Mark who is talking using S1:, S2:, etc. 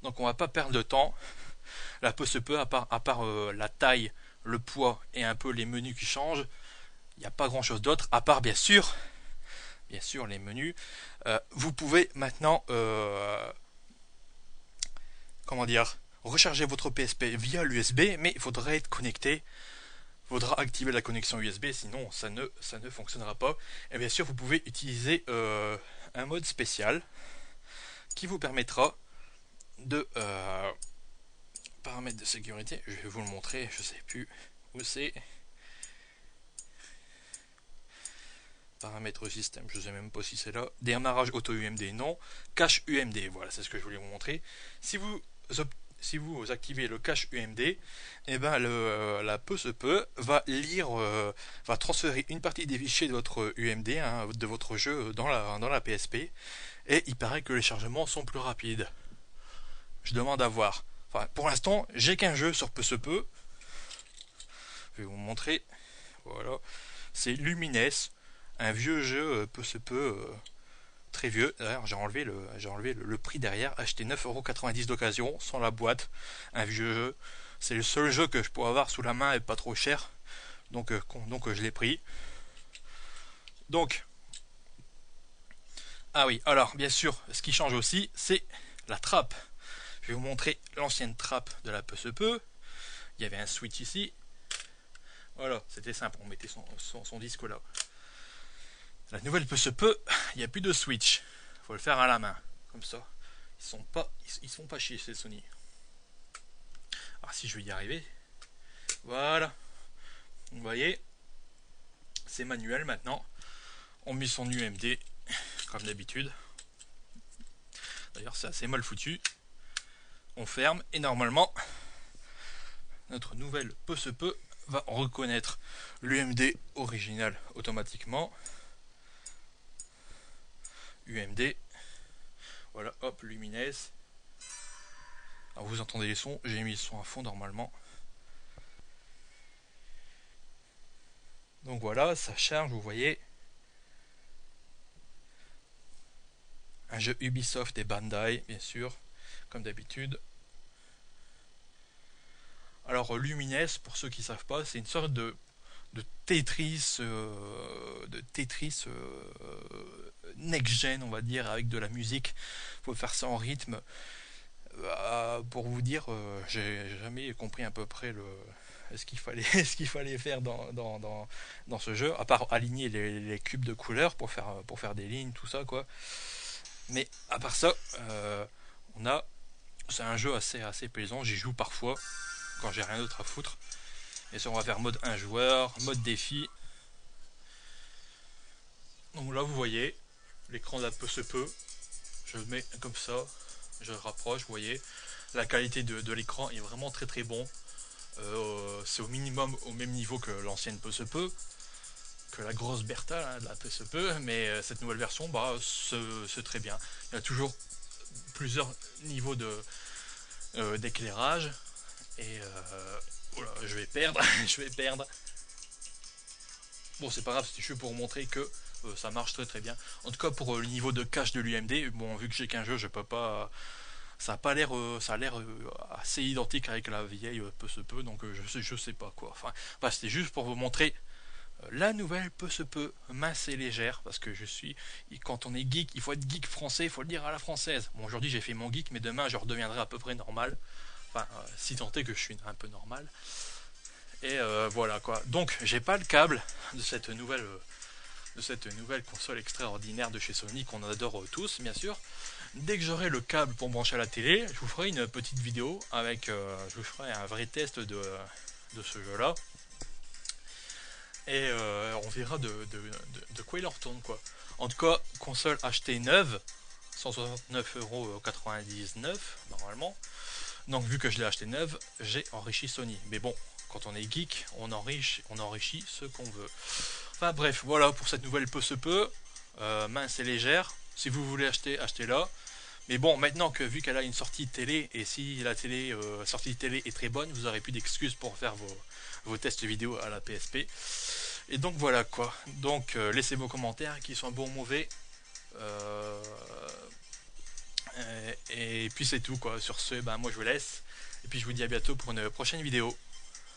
S1: Donc on va pas perdre de temps. La peu se peut, à part la taille, le poids et un peu les menus qui changent, il n'y a pas grand chose d'autre, à part bien sûr les menus. Vous pouvez maintenant, comment dire, recharger votre PSP via l'USB, mais il faudrait être connecté. Il faudra activer la connexion USB, sinon ça ne fonctionnera pas. Et bien sûr, vous pouvez utiliser un mode spécial qui vous permettra de paramètres de sécurité. Je vais vous le montrer, je sais plus où c'est. Paramètres système, je sais même pas si c'est là. Démarrage auto UMD, non. Cache UMD, voilà, c'est ce que je voulais vous montrer. Si vous si vous activez le cache UMD, eh ben la peu se peut va lire, va transférer une partie des fichiers de votre UMD, hein, de votre jeu dans la PSP, et il paraît que les chargements sont plus rapides. Je demande à voir. Enfin, pour l'instant, j'ai qu'un jeu sur peu se peut. Je vais vous montrer. Voilà, c'est Lumines, un vieux jeu peu se peut très vieux. D'ailleurs, j'ai enlevé le prix derrière. Acheté 9,90€ d'occasion, sans la boîte. Un vieux jeu. C'est le seul jeu que je pourrais avoir sous la main et pas trop cher. Donc je l'ai pris. Donc, ah oui, alors bien sûr, ce qui change aussi, c'est la trappe. Je vais vous montrer l'ancienne trappe de la peu se peut. Il y avait un switch ici. Voilà, c'était simple, on mettait son disque là. La nouvelle peu se peut, il n'y a plus de switch. Faut le faire à la main, comme ça. Ils se font pas chier, ces Sony. Ah, si je vais y arriver. Voilà. Vous voyez, c'est manuel maintenant. On met son UMD, comme d'habitude. D'ailleurs, c'est assez mal foutu. On ferme et normalement, notre nouvelle peu se peut va reconnaître l'UMD original automatiquement. UMD. Voilà, hop, Lumines. Alors vous entendez les sons, j'ai mis le son à fond normalement. Donc voilà, ça charge, vous voyez. Un jeu Ubisoft et Bandai, bien sûr, comme d'habitude. Alors Lumines, pour ceux qui ne savent pas, c'est une sorte de Tetris, next-gen, on va dire, avec de la musique. Il faut faire ça en rythme. Pour vous dire, j'ai jamais compris à peu près ce qu'il fallait, ce qu'il fallait faire dans ce jeu, à part aligner les cubes de couleurs pour faire des lignes, tout ça, quoi. Mais à part ça, on a, c'est un jeu assez plaisant. J'y joue parfois quand j'ai rien d'autre à foutre. Et ça, on va faire mode 1 joueur, mode défi. Donc là, vous voyez, l'écran d'un peu se peut. Je le mets comme ça, je le rapproche, vous voyez. La qualité de l'écran est vraiment très bon. C'est au minimum au même niveau que l'ancienne peu se peut, que la grosse Bertha hein, de la peu se peut, mais cette nouvelle version, bah, c'est très bien. Il y a toujours plusieurs niveaux d'éclairage et voilà, je vais perdre, je vais perdre. Bon, c'est pas grave, c'était juste pour montrer que ça marche très bien. En tout cas, pour le niveau de cache de l'UMD, bon, vu que j'ai qu'un jeu, je peux pas. Ça a pas l'air, ça a l'air assez identique avec la vieille peu se peut, donc je sais pas quoi. Enfin, bah, c'était juste pour vous montrer la nouvelle peu se peut, mince et légère, parce que je suis. Quand on est geek, il faut être geek français, il faut le dire à la française. Bon, aujourd'hui j'ai fait mon geek, mais demain je redeviendrai à peu près normal. Enfin, si tant est que je suis un peu normal. Et voilà quoi. Donc, j'ai pas le câble de cette nouvelle console extraordinaire de chez Sony qu'on adore tous, bien sûr. Dès que j'aurai le câble pour brancher à la télé, je vous ferai une petite vidéo avec, je vous ferai un vrai test de ce jeu-là. Et on verra de quoi il en retourne quoi. En tout cas, console achetée neuve, 169,99€ normalement. Donc vu que je l'ai acheté neuve, j'ai enrichi Sony. Mais bon, quand on est geek, on enrichit ce qu'on veut. Enfin bref, voilà pour cette nouvelle peu se peut. Mince et légère. Si vous voulez acheter, achetez-la. Mais bon, maintenant que vu qu'elle a une sortie télé, et si la sortie télé est très bonne, vous aurez plus d'excuses pour faire vos tests vidéo à la PSP. Et donc voilà quoi. Donc laissez vos commentaires, qui sont bons ou mauvais. Euh, Et puis c'est tout quoi. Sur ce, moi je vous laisse. Et puis je vous dis à bientôt pour une prochaine vidéo.